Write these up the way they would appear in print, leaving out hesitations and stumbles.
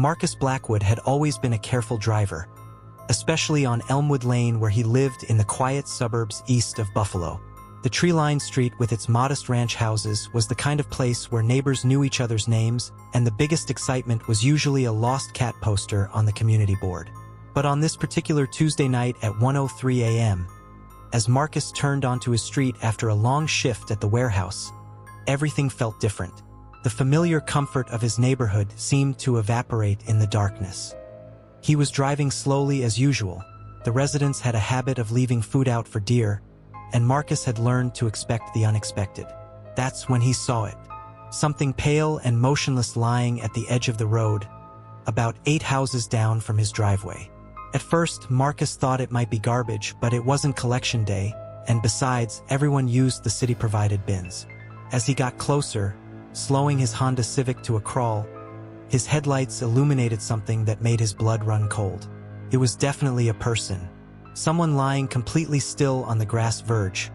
Marcus Blackwood had always been a careful driver, especially on Elmwood Lane where he lived in the quiet suburbs east of Buffalo. The tree-lined street with its modest ranch houses was the kind of place where neighbors knew each other's names, and the biggest excitement was usually a lost cat poster on the community board. But on this particular Tuesday night at 1:03 a.m., as Marcus turned onto his street after a long shift at the warehouse, everything felt different. The familiar comfort of his neighborhood seemed to evaporate in the darkness. He was driving slowly as usual. The residents had a habit of leaving food out for deer, and Marcus had learned to expect the unexpected. That's when he saw it. Something pale and motionless lying at the edge of the road, about 8 houses down from his driveway. At first, Marcus thought it might be garbage, but it wasn't collection day, and besides, everyone used the city-provided bins. As he got closer, slowing his Honda Civic to a crawl, his headlights illuminated something that made his blood run cold. It was definitely a person. Someone lying completely still on the grass verge,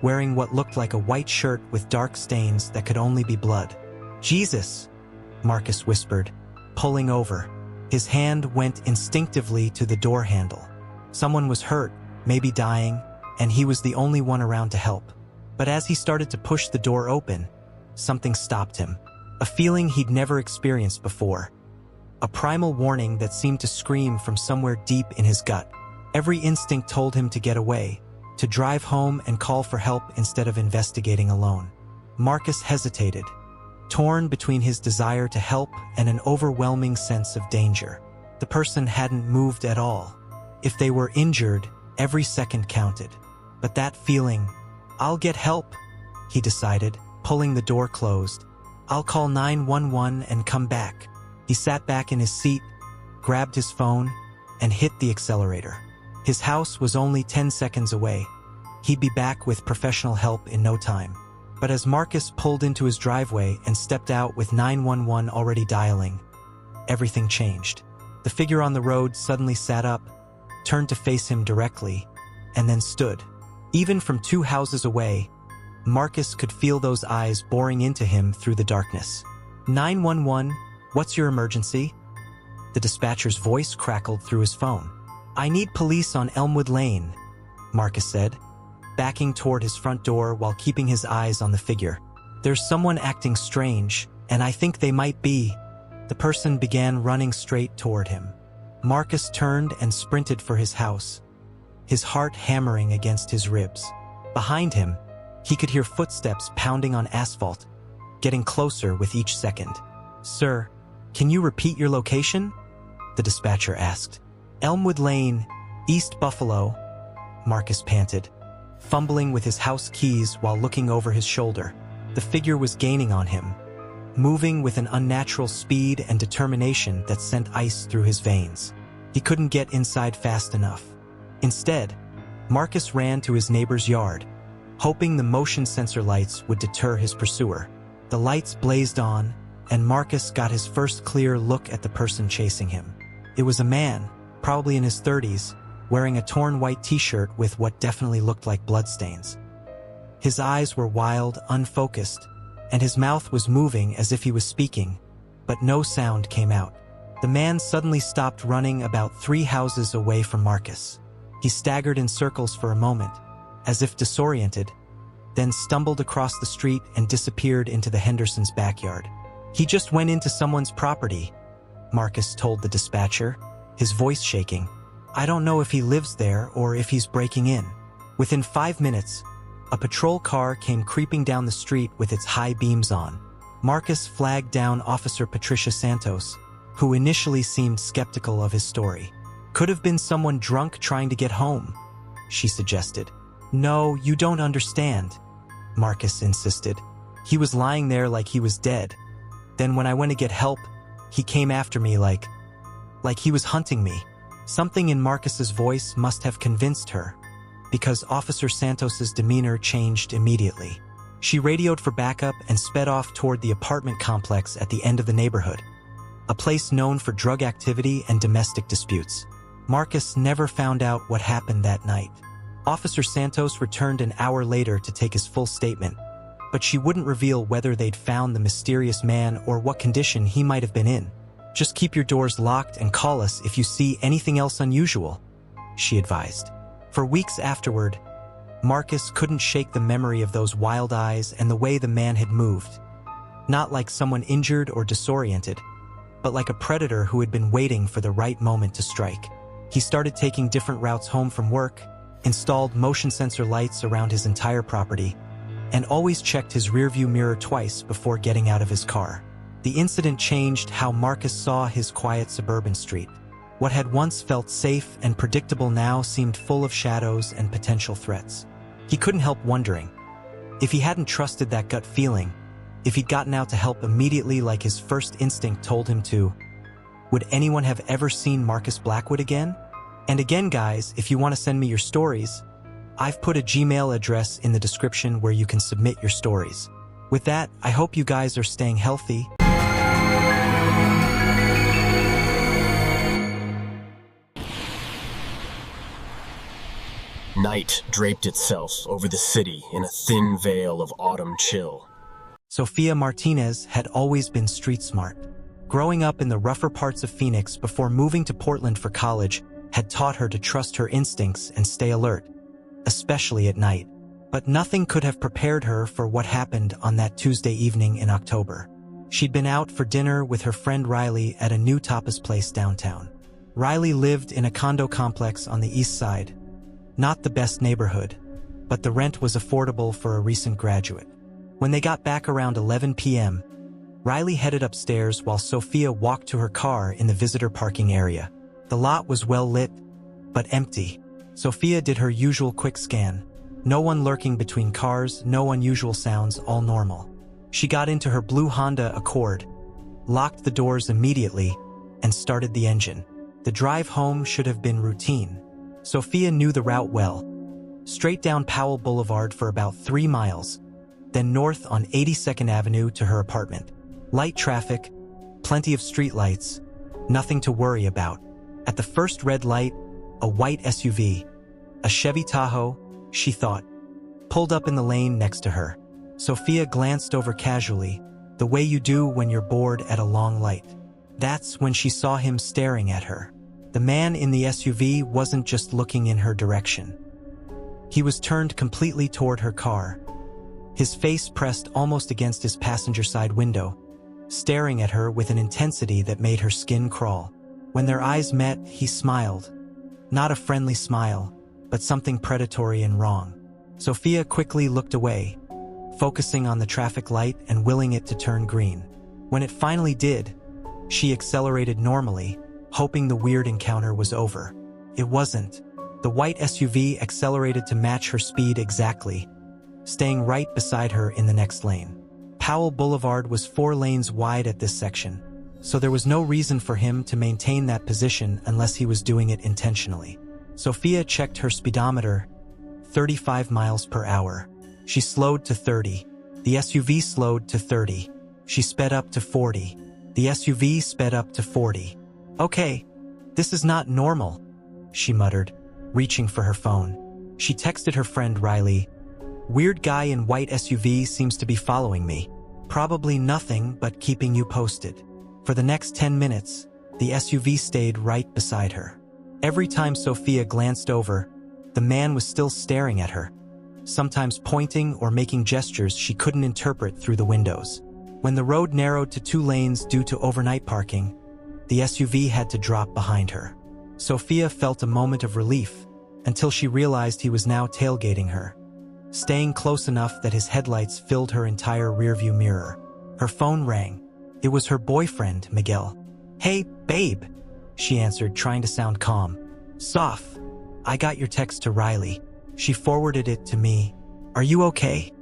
wearing what looked like a white shirt with dark stains that could only be blood. "Jesus!" Marcus whispered, pulling over. His hand went instinctively to the door handle. Someone was hurt, maybe dying, and he was the only one around to help. But as he started to push the door open, something stopped him. A feeling he'd never experienced before. A primal warning that seemed to scream from somewhere deep in his gut. Every instinct told him to get away, to drive home and call for help instead of investigating alone. Marcus hesitated, torn between his desire to help and an overwhelming sense of danger. The person hadn't moved at all. If they were injured, every second counted. But that feeling, "I'll get help," he decided, pulling the door closed. "I'll call 911 and come back." He sat back in his seat, grabbed his phone, and hit the accelerator. His house was only 10 seconds away. He'd be back with professional help in no time. But as Marcus pulled into his driveway and stepped out with 911 already dialing, everything changed. The figure on the road suddenly sat up, turned to face him directly, and then stood. Even from 2 houses away, Marcus could feel those eyes boring into him through the darkness. 911, what's your emergency?" The dispatcher's voice crackled through his phone. "I need police on Elmwood Lane," Marcus said, backing toward his front door while keeping his eyes on the figure. "There's someone acting strange, and I think they might be." The person began running straight toward him. Marcus turned and sprinted for his house, his heart hammering against his ribs. Behind him, he could hear footsteps pounding on asphalt, getting closer with each second. "Sir, can you repeat your location?" the dispatcher asked. "Elmwood Lane, East Buffalo," Marcus panted, fumbling with his house keys while looking over his shoulder. The figure was gaining on him, moving with an unnatural speed and determination that sent ice through his veins. He couldn't get inside fast enough. Instead, Marcus ran to his neighbor's yard, hoping the motion sensor lights would deter his pursuer. The lights blazed on, and Marcus got his first clear look at the person chasing him. It was a man, probably in his 30s, wearing a torn white t-shirt with what definitely looked like bloodstains. His eyes were wild, unfocused, and his mouth was moving as if he was speaking, but no sound came out. The man suddenly stopped running about 3 houses away from Marcus. He staggered in circles for a moment, as if disoriented, then stumbled across the street and disappeared into the Hendersons' backyard. "He just went into someone's property," Marcus told the dispatcher, his voice shaking. "I don't know if he lives there or if he's breaking in." Within 5 minutes, a patrol car came creeping down the street with its high beams on. Marcus flagged down Officer Patricia Santos, who initially seemed skeptical of his story. "Could have been someone drunk trying to get home," she suggested. "No, you don't understand," Marcus insisted. "He was lying there like he was dead. Then when I went to get help, he came after me like he was hunting me." Something in Marcus's voice must have convinced her, because Officer Santos's demeanor changed immediately. She radioed for backup and sped off toward the apartment complex at the end of the neighborhood, a place known for drug activity and domestic disputes. Marcus never found out what happened that night. Officer Santos returned an hour later to take his full statement, but she wouldn't reveal whether they'd found the mysterious man or what condition he might have been in. Just keep your doors locked and call us if you see anything else unusual," she advised. For weeks afterward, Marcus couldn't shake the memory of those wild eyes and the way the man had moved. Not like someone injured or disoriented, but like a predator who had been waiting for the right moment to strike. He started taking different routes home from work, installed motion sensor lights around his entire property, and always checked his rearview mirror twice before getting out of his car. The incident changed how Marcus saw his quiet suburban street. What had once felt safe and predictable now seemed full of shadows and potential threats. He couldn't help wondering, if he hadn't trusted that gut feeling, if he'd gotten out to help immediately like his first instinct told him to, would anyone have ever seen Marcus Blackwood again? And again, guys, if you want to send me your stories, I've put a Gmail address in the description where you can submit your stories. With that, I hope you guys are staying healthy. Night draped itself over the city in a thin veil of autumn chill. Sofia Martinez had always been street smart. Growing up in the rougher parts of Phoenix before moving to Portland for college had taught her to trust her instincts and stay alert, especially at night. But nothing could have prepared her for what happened on that Tuesday evening in October. She'd been out for dinner with her friend Riley at a new tapas place downtown. Riley lived in a condo complex on the east side. Not the best neighborhood, but the rent was affordable for a recent graduate. When they got back around 11 p.m., Riley headed upstairs while Sofia walked to her car in the visitor parking area. The lot was well lit, but empty. Sofia did her usual quick scan. No one lurking between cars, no unusual sounds, all normal. She got into her blue Honda Accord, locked the doors immediately, and started the engine. The drive home should have been routine. Sofia knew the route well. Straight down Powell Boulevard for about 3 miles, then north on 82nd Avenue to her apartment. Light traffic, plenty of streetlights, nothing to worry about. At the first red light, a white SUV, a Chevy Tahoe, she thought, pulled up in the lane next to her. Sofia glanced over casually, the way you do when you're bored at a long light. That's when she saw him staring at her. The man in the SUV wasn't just looking in her direction. He was turned completely toward her car, his face pressed almost against his passenger side window, staring at her with an intensity that made her skin crawl. When their eyes met, he smiled. Not a friendly smile, but something predatory and wrong. Sofia quickly looked away, focusing on the traffic light and willing it to turn green. When it finally did, she accelerated normally, hoping the weird encounter was over. It wasn't. The white SUV accelerated to match her speed exactly, staying right beside her in the next lane. Powell Boulevard was 4 lanes wide at this section, so there was no reason for him to maintain that position unless he was doing it intentionally. Sofia checked her speedometer, 35 miles per hour. She slowed to 30. The SUV slowed to 30. She sped up to 40. The SUV sped up to 40. "Okay, this is not normal," she muttered, reaching for her phone. She texted her friend Riley, "Weird guy in white SUV seems to be following me. Probably nothing but keeping you posted." For the next 10 minutes, the SUV stayed right beside her. Every time Sofia glanced over, the man was still staring at her, sometimes pointing or making gestures she couldn't interpret through the windows. When the road narrowed to 2 lanes due to overnight parking, the SUV had to drop behind her. Sofia felt a moment of relief until she realized he was now tailgating her, staying close enough that his headlights filled her entire rearview mirror. Her phone rang. It was her boyfriend, Miguel. "Hey, babe," she answered, trying to sound calm. "Sof, I got your text to Riley. She forwarded it to me. Are you okay?"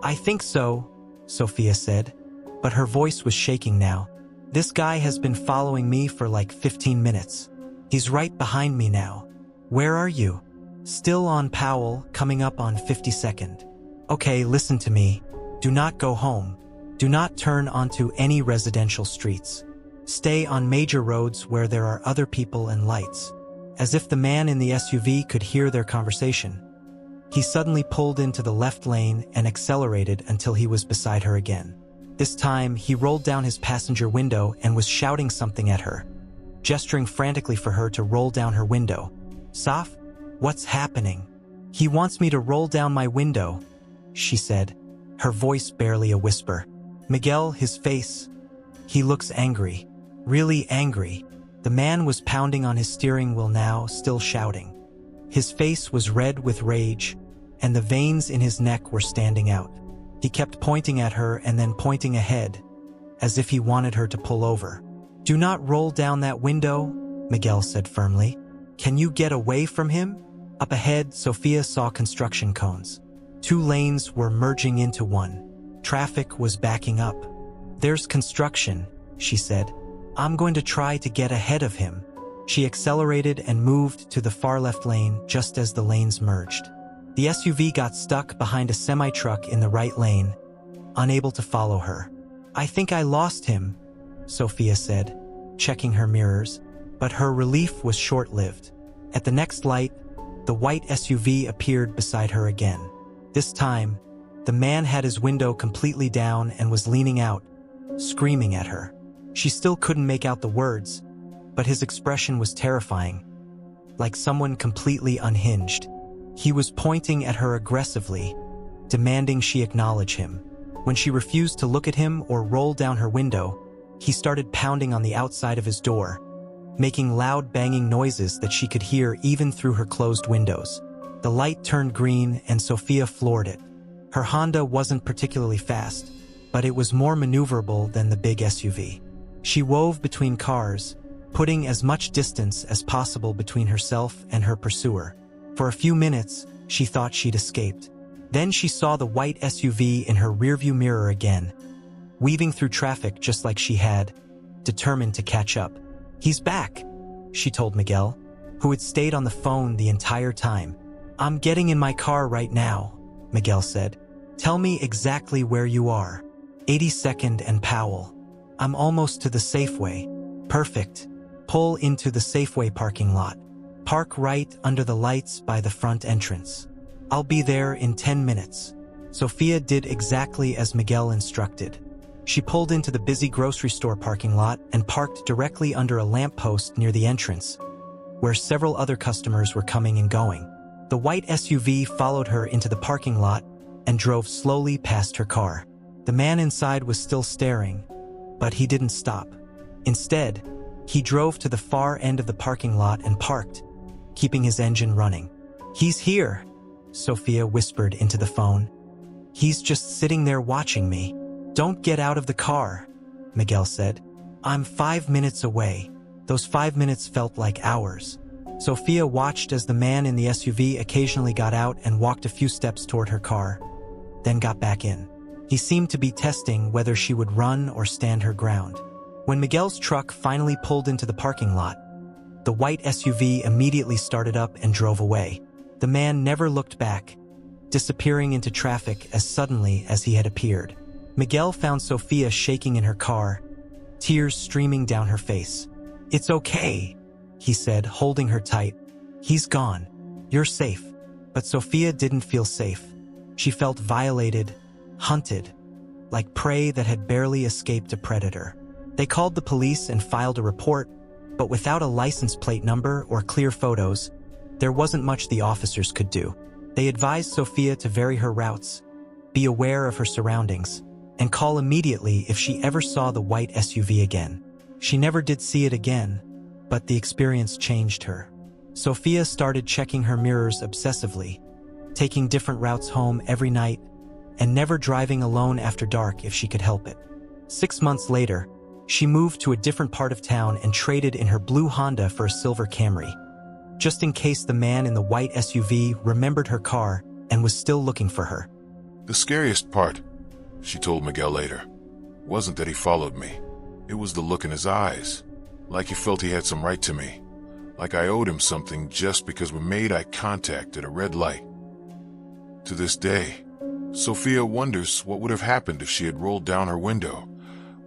"I think so," Sofia said, but her voice was shaking now. "This guy has been following me for like 15 minutes. He's right behind me now." "Where are you?" "Still on Powell, coming up on 52nd. "Okay, listen to me. Do not go home. Do not turn onto any residential streets. Stay on major roads where there are other people and lights." As if the man in the SUV could hear their conversation, he suddenly pulled into the left lane and accelerated until he was beside her again. This time, he rolled down his passenger window and was shouting something at her, gesturing frantically for her to roll down her window. "Saf, what's happening?" "He wants me to roll down my window," she said, her voice barely a whisper. Miguel, his face. He looks angry. Really angry. The man was pounding on his steering wheel now, still shouting. His face was red with rage, and the veins in his neck were standing out. He kept pointing at her and then pointing ahead, as if he wanted her to pull over. "Do not roll down that window," Miguel said firmly. "Can you get away from him?" Up ahead, Sophia saw construction cones. 2 lanes were merging into one. Traffic was backing up. "There's construction," she said. "I'm going to try to get ahead of him." She accelerated and moved to the far left lane just as the lanes merged. The SUV got stuck behind a semi-truck in the right lane, unable to follow her. "I think I lost him," Sophia said, checking her mirrors, but her relief was short-lived. At the next light, the white SUV appeared beside her again. This time, the man had his window completely down and was leaning out, screaming at her. She still couldn't make out the words, but his expression was terrifying, like someone completely unhinged. He was pointing at her aggressively, demanding she acknowledge him. When she refused to look at him or roll down her window, he started pounding on the outside of his door, making loud banging noises that she could hear even through her closed windows. The light turned green and Sophia floored it. Her Honda wasn't particularly fast, but it was more maneuverable than the big SUV. She wove between cars, putting as much distance as possible between herself and her pursuer. For a few minutes, she thought she'd escaped. Then she saw the white SUV in her rearview mirror again, weaving through traffic just like she had, determined to catch up. "He's back," she told Miguel, who had stayed on the phone the entire time. "I'm getting in my car right now," Miguel said. "Tell me exactly where you are." 82nd and Powell. "I'm almost to the Safeway." "Perfect. Pull into the Safeway parking lot. Park right under the lights by the front entrance. I'll be there in 10 minutes. Sophia did exactly as Miguel instructed. She pulled into the busy grocery store parking lot and parked directly under a lamppost near the entrance, where several other customers were coming and going. The white SUV followed her into the parking lot and drove slowly past her car. The man inside was still staring, but he didn't stop. Instead, he drove to the far end of the parking lot and parked, keeping his engine running. "He's here," Sophia whispered into the phone. "He's just sitting there watching me." "Don't get out of the car," Miguel said. "I'm 5 minutes away." Those 5 minutes felt like hours. Sophia watched as the man in the SUV occasionally got out and walked a few steps toward her car, then got back in. He seemed to be testing whether she would run or stand her ground. When Miguel's truck finally pulled into the parking lot, the white SUV immediately started up and drove away. The man never looked back, disappearing into traffic as suddenly as he had appeared. Miguel found Sophia shaking in her car, tears streaming down her face. "It's okay," he said, holding her tight. "He's gone. You're safe." But Sophia didn't feel safe. She felt violated, hunted, like prey that had barely escaped a predator. They called the police and filed a report, but without a license plate number or clear photos, there wasn't much the officers could do. They advised Sophia to vary her routes, be aware of her surroundings, and call immediately if she ever saw the white SUV again. She never did see it again, but the experience changed her. Sophia started checking her mirrors obsessively, taking different routes home every night, and never driving alone after dark if she could help it. 6 months later, she moved to a different part of town and traded in her blue Honda for a silver Camry, just in case the man in the white SUV remembered her car and was still looking for her. "The scariest part," she told Miguel later, "wasn't that he followed me. It was the look in his eyes, like he felt he had some right to me, like I owed him something just because we made eye contact at a red light." To this day, Sophia wonders what would have happened if she had rolled down her window,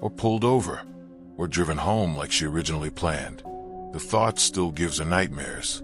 or pulled over, or driven home like she originally planned. The thought still gives her nightmares.